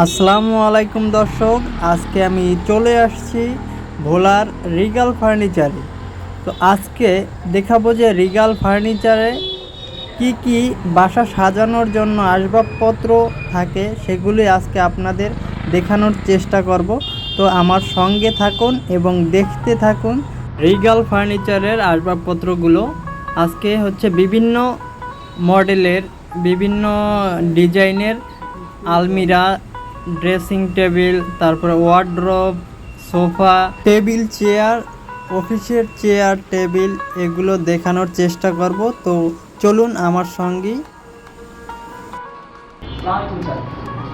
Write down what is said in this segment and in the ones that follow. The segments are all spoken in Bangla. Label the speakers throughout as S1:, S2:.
S1: আসসালামু আলাইকুম দর্শক, আজকে আমি চলে আসছি ভোলার রিগাল ফার্নিচারে। তো আজকে দেখাবো যে রিগাল ফার্নিচারে কি কি বাসা সাজানোর জন্য আসবাবপত্র থাকে সেগুলি আজকে আপনাদের দেখানোর চেষ্টা করব। তো আমার সঙ্গে থাকুন এবং দেখতে থাকুন রিগাল ফার্নিচারের আসবাবপত্রগুলো। আজকে হচ্ছে বিভিন্ন মডেলের, বিভিন্ন ডিজাইনের আলমিরা, ড্রেসিং টেবিল, তারপরে ওয়ার্ড্রোব, সোফা, টেবিল চেয়ার, অফিসের চেয়ার টেবিল, এগুলো দেখানোর চেষ্টা করব। তো চলুন আমার সঙ্গে।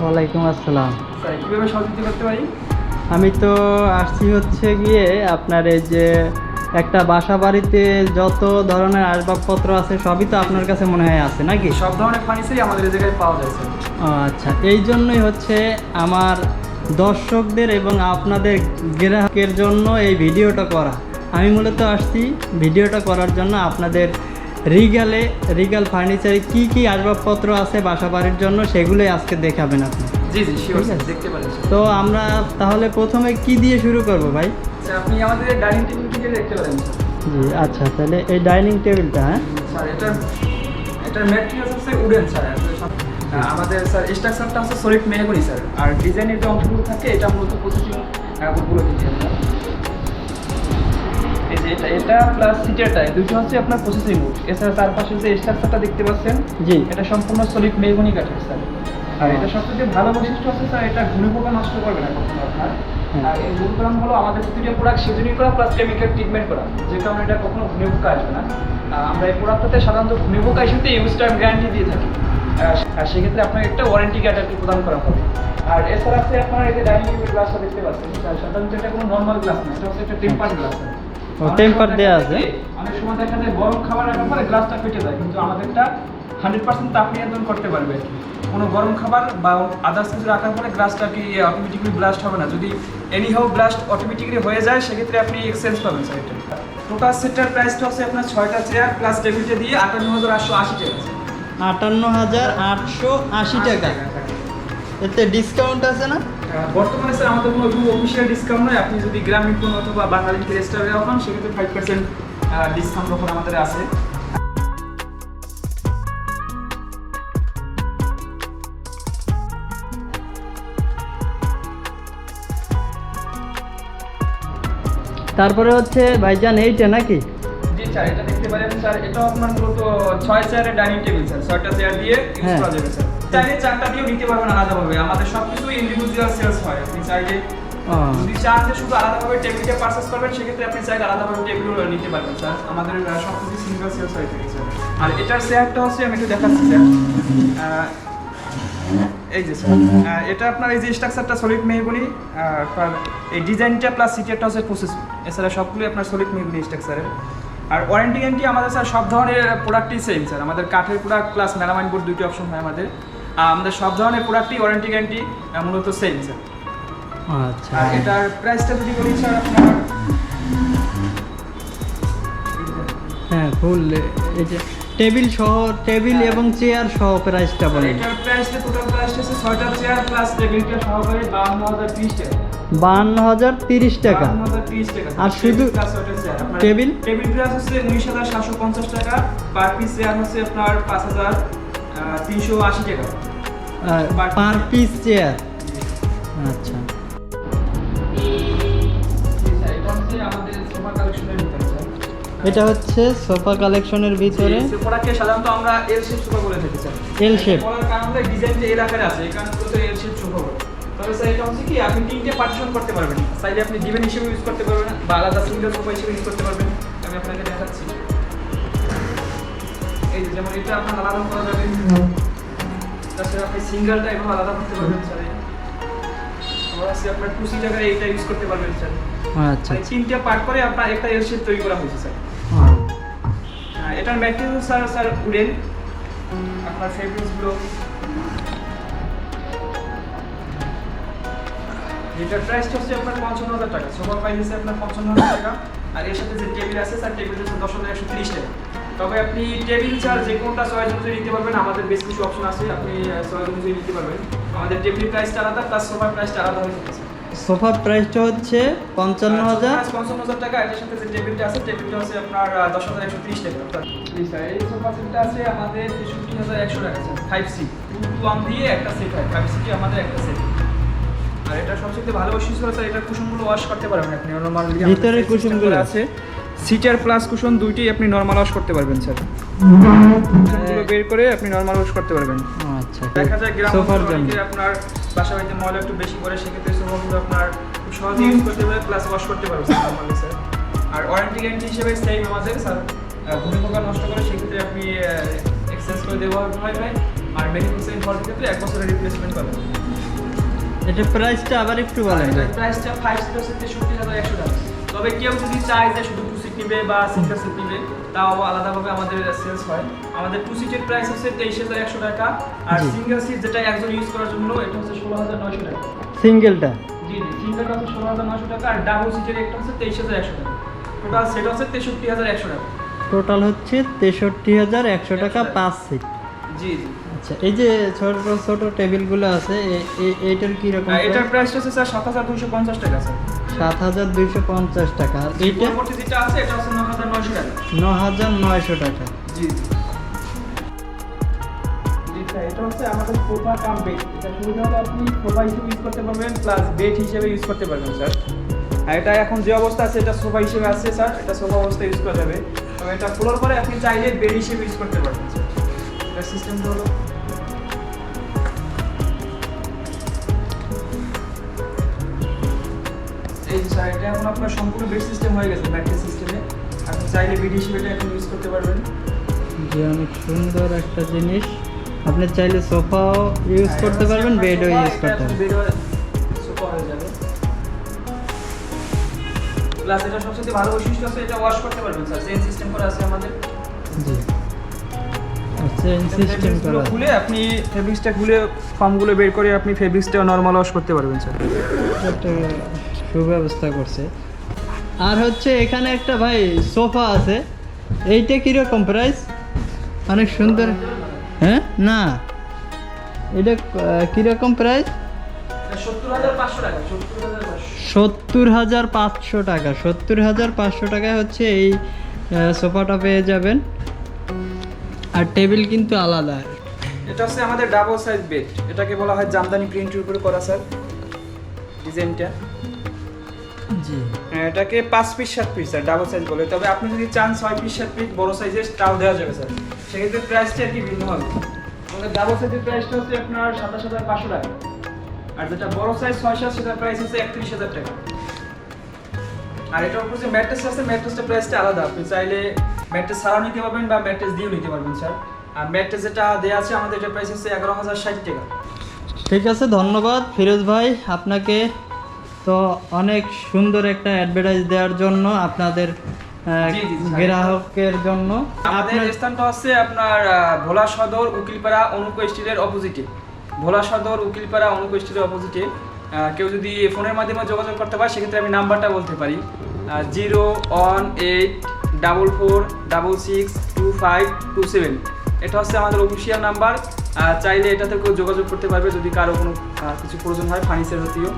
S1: ওয়ালাইকুম আসসালাম।
S2: কিভাবে সহযোগিতা করতে পারি?
S1: আমি তো আসছি হচ্ছে গিয়ে আপনার এই যে একটা বাসা বাড়িতে যত ধরনের আসবাবপত্র আছে সবই তো আপনার কাছে মনে হয় আছে নাকি?
S2: সব ধরনের ফার্নিচারই আমাদের এই জায়গায় পাওয়া যায় স্যার।
S1: আচ্ছা, এই জন্যই হচ্ছে আমার দর্শকদের এবং আপনাদের গ্রাহকের জন্য এই ভিডিওটা করা। আমি মূলত আসছি ভিডিওটা করার জন্য আপনাদের রিগাল ফার্নিচারে কি কি আসবাবপত্র আছে বাসা বাড়ির জন্য সেগুলোই আজকে দেখাবেন আপনি।
S2: জি জি শিওর স্যার, দেখতে পারেন।
S1: তো আমরা তাহলে প্রথমে কি দিয়ে শুরু করব ভাই?
S2: স্যার আপনি আমাদের ডাইনিং টেবিল থেকে দেখতে পারেন স্যার।
S1: জি আচ্ছা, তাহলে এই ডাইনিং টেবিলটা, হ্যাঁ
S2: স্যার এটার ম্যাটেরিয়াল হচ্ছে উডেন স্যার। আমাদের স্যার স্ট্রাকচারটা হচ্ছে সলিড মেহগনি স্যার, আর ডিজাইনের যে অংশগুলো থাকে এটা মূলত প্রসেসিং উপরে দিতে হবে। এই যে এটা প্লাস সিটারটা দুটো হচ্ছে আপনার প্রসেসিং উড। এছাড়া তার পাশে যে স্ট্রাকচারটা দেখতে পাচ্ছেন,
S1: জি,
S2: এটা সম্পূর্ণ সলিড মেহগনি কাঠের স্যার। আর এটা সবথেকে ভালো বৈশিষ্ট্য হচ্ছে স্যার, এটা ঘুরে পোকা নষ্ট করবে না কখনো আপনার। আর এই মূল কারণ হলো আমাদের প্রতিটা প্রোডাক্ট সিজনিং করা প্লাস কেমিক্যাল ট্রিটমেন্ট করা, যে কারণে এটা কখনো ঘুরে পোকা আসবে না। আমরা এই প্রোডাক্টটাতে সাধারণত ঘুরে পোকা ইস্যুতে ইউজ টাইম গ্যারান্টি দিয়ে থাকি, আর সেক্ষেত্রে আপনাকে একটা ওয়ারেন্টি কার্ড আর কি প্রদান করা হবে। আর এছাড়া আছে আপনার এই যে ডাইনিং টেবিল গ্লাসটা দেখতে পাচ্ছেন, সাধারণত এটা কোনো নর্মাল গ্লাস না, এটা হচ্ছে একটা টেম্পার গ্লাস।
S1: টেম্পার দেওয়া আছে।
S2: অনেক সময় দেখা যায় গরম খাবার রাখার পরে গ্লাসটা ফেটে যায়, কিন্তু আমাদেরটা 100% তাপ নিয়ন্ত্রণ করতে পারবে। কোনো গরম খাবার বা আদার্স কিছু রাখার পরে গ্লাসটা কি অটোমেটিক্যালি ব্লাস্ট হবে না। যদি এনিহাউ ব্লাস্ট অটোমেটিক্যালি হয়ে যায় সেক্ষেত্রে আপনি এক্সচেঞ্জ পাবেন স্যার। এটা টোটাল সেটটার প্রাইসটা হচ্ছে আপনার 6টা চেয়ার প্লাস টেবিলটা দিয়ে 58,880 টাকা।
S1: 58,880 টাকা। এতে ডিসকাউন্ট আছে না?
S2: বর্তমানে স্যার আমাদের কোনো অফিসিয়াল ডিসকাউন্ট নয়। আপনি যদি গ্রামীণ ফোন অথবা বাংলাদেশ রেস্টুরেন্টে হন সেক্ষেত্রে 5% ডিসকাউন্ট অফার আমাদের আছে।
S1: তারপরে হচ্ছে ভাইজান এইটা নাকি?
S2: জি স্যার, এটা দেখতে পারেন স্যার, এটাও আপনার মূলত 6 চেয়ারের ডাইনিং টেবিল স্যার। 6টা চেয়ার দিয়ে ইউজ করা যাবে স্যার। চাইলে 4টা দিয়েও নিতে পারবেন আলাদাভাবে। আমাদের সবকিছু ইন্ডিভিজুয়াল সেলস হয়। আপনি চাইলে যদি চান যে শুধু আলাদাভাবে টেবিলটা পারচেজ করবেন সেক্ষেত্রে আপনি চাইলে আলাদাভাবে টেবিলও নিতে পারবেন স্যার। আমাদের সবকিছু সিঙ্গেল সেলস হয়ে থাকে স্যার। আর এটার চেয়ারটা হচ্ছে আমি একটু দেখাচ্ছি স্যার। এই যে স্যার, এটা আপনার এই যে স্ট্রাকচারটা সলিড মেহগনি, এই ডিজাইনটা প্লাস সিটারটা হচ্ছে প্রসেস। এছাড়া সবগুলোই আপনার সলিড মেহগনি স্ট্রাকচারের। আর ওয়ারেন্টি গ্যারান্টি আমাদের স্যার সব ধরনের প্রোডাক্টই সেম স্যার। আমাদের কাঠের প্রোডাক্ট প্লাস মেলামাইন বোর্ড দুটো অপশন হয় আমাদের। আমাদের সব ধরনের প্রোডাক্টই ওয়ারেন্টি গ্যারান্টি মূলত সেম স্যার।
S1: আচ্ছা,
S2: আর এটার প্রাইসটা যদি বলি স্যার আপনার,
S1: হ্যাঁ ফুল এই যে টেবিল সহ, টেবিল এবং চেয়ার সহ প্রাইসটা বলেন।
S2: এটার প্রাইসটা টোটাল প্রাইসটা হচ্ছে 6টা চেয়ার প্লাস টেবিলটা সহকারে 52,030 টাকা।
S1: 52,030 টাকা।
S2: 52,030 টাকা।
S1: আর শুধু টেবিল
S2: প্রাইস হচ্ছে 19,750 টাকা। পার পিস চেয়ার হচ্ছে আপনার 5,380 টাকা
S1: পার পিস চেয়ার। আচ্ছা, এটা হচ্ছে সোফা কালেকশনের ভিতরে।
S2: সোফাটাকে সাধারণত আমরা এল শেপ সোফা বলে থাকি স্যার।
S1: এল শেপ
S2: বলার কারণ হলো ডিজাইন যে এল আকারে আছে, এই কারণে তো এল শেপ সোফা বলে। তবে স্যার এটা হচ্ছে কি আপনি তিনটে পার্টিশন করতে পারবেন। চাইলে আপনি ডিভেন হিসেবে ইউজ করতে পারবেন বা আলাদা সিঙ্গেল সোফা হিসেবে ইউজ করতে পারবেন। আমি আপনাকে দেখাচ্ছি। এই যে যেমন এটা আপনার আলাদা করা যাবে, তাছাড়া আপনি সিঙ্গেলটা এবং আলাদা করতে পারবেন স্যার। আবার আছে আপনার 2 সিট আকারে এইটা ইউজ করতে পারবেন স্যার।
S1: আচ্ছা,
S2: তিনটে পার্ট করে আপনার একটা এল শেপ তৈরি করা হয়েছে স্যার। এটার ম্যাটেরিয়াল স্যার উডেন। আপনার ফেব্রিক্সগুলো, এটার প্রাইসটা হচ্ছে আপনার 55,000 টাকা। সোফা প্রাইস আছে আপনার 55,000 টাকা। আর এর সাথে যে টেবিল আছে স্যার, টেবিল হচ্ছে 10,130 টাকা। তবে আপনি টেবিল স্যার যে কোনটা চয়েস অনুযায়ী নিতে পারবেন। আমাদের বেশ কিছু অপশন আছে, আপনি চয়েস অনুযায়ী নিতে পারবেন। আমাদের টেবিল প্রাইসটা আলাদা প্লাস সোফার প্রাইসটা আলাদা হয়ে যাচ্ছে।
S1: সোফার প্রাইসটা হচ্ছে 55,000।
S2: 55,000 টাকা। এটার সাথে যে টেবিলটা আছে টেবিলটা হচ্ছে আপনার 10,130 টাকা। জি স্যার, এই সোফা সেটটা আছে আমাদের 63,100 টাকা স্যার। 5C 2 দিয়ে একটা সেট হয়, 5C আমাদের একটা সেট। আর এটা সবচেয়ে ভালো বৈশিষ্ট্য হচ্ছে এটা কুশনগুলো ওয়াশ করতে পারবেন আপনি নরমাল।
S1: ভিতরে কুশনগুলো
S2: আছে, সিটার প্লাস কুশন দুইটাই আপনি নরমাল ওয়াশ করতে পারবেন স্যার। কুশনগুলো বের করে আপনি নরমাল ওয়াশ করতে পারবেন।
S1: আচ্ছা,
S2: দেখা যায় গ্রাম
S1: সোফার জন্য
S2: অঞ্চলে আপনার বাসা বাড়িতে ময়লা একটু বেশি পড়ে, সেক্ষেত্রে সোফাগুলো আপনার খুব সহজে ইউজ করতে পারবেন প্লাস ওয়াশ করতে পারবেন নরমালি স্যার। আর ওয়ারেন্টি গ্যারান্টি হিসেবে সেম আমাদের স্যার, ভূমি পোকা নষ্ট করে সেক্ষেত্রে আপনি এক্সচেঞ্জ করে দেওয়া হয় ভাই। আর ম্যানুফ্যাকচারিং ফল্টের ক্ষেত্রে 1 বছরের রিপ্লেসমেন্ট পাবেন।
S1: এটা প্রাইসটা আবার একটু বলেন।
S2: এটার প্রাইসটা 5 সিট হচ্ছে 63,100 টাকা। তবে কেউ যদি চায় যে শুধু 2 সিট নিবে বা সিঙ্গেল সিট নিবে, তাও আলাদাভাবে আমাদের সেলস হয়। আমাদের 2 সিটের প্রাইস হচ্ছে 23,100 টাকা, আর
S1: জি।
S2: সিঙ্গেল সিট যেটা একজন ইউজ করার জন্য এটা হচ্ছে 16,900 টাকা।
S1: সিঙ্গেলটা
S2: জি জি, সিঙ্গেলটা হচ্ছে 16,900 টাকা, আর ডাবল সিটের একটা হচ্ছে 23,100 টাকা। টোটাল সেট হচ্ছে 63,100 টাকা।
S1: টোটাল হচ্ছে 63,100 টাকা 5 সিট।
S2: জি জি।
S1: আচ্ছা, এই যে ছোট ছোট টেবিলগুলো আছে এইটার কি রকম?
S2: এটার প্রাইস হচ্ছে স্যার 7,250 টাকা স্যার।
S1: 7,250 টাকা। আর এইটা
S2: পরবর্তী যেটা আছে এটা হচ্ছে 9,900 টাকা।
S1: 9,900 টাকা।
S2: জি জি। জি স্যার, এটা হচ্ছে আমাদের সোফা কাম বেড। এটা সুবিধা হলো আপনি সোফা হিসেবে ইউজ করতে পারবেন প্লাস বেড হিসেবে ইউজ করতে পারবেন স্যার। আর এটা এখন যে অবস্থা আছে এটা সোফা হিসেবে আছে স্যার, এটা সোফা অবস্থায় ইউজ করা যাবে। তবে এটা খোলার পরে আপনি চাইলে বেড হিসেবে ইউজ করতে পারবেন স্যার। এটা সিস্টেমটা হলো এই যে স্যার, এটা এখন আপনার সম্পূর্ণ বেড সিস্টেম হয়ে গেছে, ম্যাট্রেস সিস্টেমে। আপনি চাইলে বেড হিসেবে এটা এখন ইউজ করতে পারবেন।
S1: যে অনেক সুন্দর একটা জিনিস। আপনি চাইলে সোফাও ইউজ করতে পারবেন, বেডও ইউজ করতে পারবেন।
S2: সোফা হয়ে যাবে। প্লাস এটা সবচেয়ে ভালো বৈশিষ্ট্য আছে এটা ওয়াশ করতে পারবেন স্যার, চেইন সিস্টেম করা আছে আমাদের।
S1: জি, চেইন সিস্টেম করা।
S2: খুলে আপনি ফেব্রিক্সটা খুলে ফর্মগুলো বের করে আপনি ফেব্রিক্সটা নরমাল ওয়াশ করতে পারবেন স্যার।
S1: একটা সুব্যবস্থা করছে। আর হচ্ছে এখানে একটা ভাই সোফা আছে, এইটা কিরকম প্রাইস? অনেক সুন্দর। হ্যাঁ, না এটা কিরকম প্রাইস?
S2: 70,500 টাকা।
S1: 70,500 টাকা। 70,500 টাকায় হচ্ছে এই সোফাটা পেয়ে যাবেন। আর টেবিল কিন্তু আলাদা।
S2: এটা হচ্ছে আমাদের ডাবল সাইজ বেড, এটাকে বলা হয় জামদানি প্রিন্টের উপরে করা স্যার ডিজাইনটা।
S1: জি,
S2: এটাকে 5 piece 7 piece sir double size বলে। তবে আপনি যদি চান 6 পিস 7 পিস বড় সাইজের তাও দেওয়া যাবে স্যার, সেক্ষেত্রে প্রাইসটা আর কি ভিন্ন হবে। আমাদের ডাবল সাইজের প্রাইসটা হচ্ছে আপনার 27,500 টাকা, আর যেটা বড় সাইজ 6/7 সেটার প্রাইস হচ্ছে 31,000 টাকা। আর এটার উপর যে ম্যাট্রেস আছে ম্যাট্রেসটার প্রাইসটা আলাদা, আপনি চাইলে ম্যাট্রেস ছাড়াও নিতে পারবেন বা ম্যাট্রেস দিয়েও নিতে পারবেন স্যার। আর ম্যাট্রেস যেটা দেওয়া আছে আমাদের এটার প্রাইস হচ্ছে 11,060 টাকা।
S1: ঠিক আছে, ধন্যবাদ ফিরোজ ভাই আপনাকে। তো অনেক সুন্দর একটা অ্যাডভার্টাইজ দেওয়ার জন্য আপনাদের
S2: জি, জি, স্যার।
S1: গ্রাহকের জন্য।
S2: আমাদের
S1: আপনার
S2: স্থানটা হচ্ছে আপনার ভোলা সদর উকিলপাড়া অনুকো স্টিলের অপোজিটে। ভোলা সদর উকিলপাড়া অনুকো স্টিলের অপোজিটে। কেউ যদি ফোনের মাধ্যমে যোগাযোগ করতে পারে সেক্ষেত্রে আমি নাম্বারটা বলতে পারি 01866662527। এটা হচ্ছে আমাদের অফিসিয়াল নাম্বার। চাইলে এটাতে কেউ যোগাযোগ করতে পারবে যদি কারো কোনো কিছু প্রয়োজন হয় ফার্নিচার জাতীয়।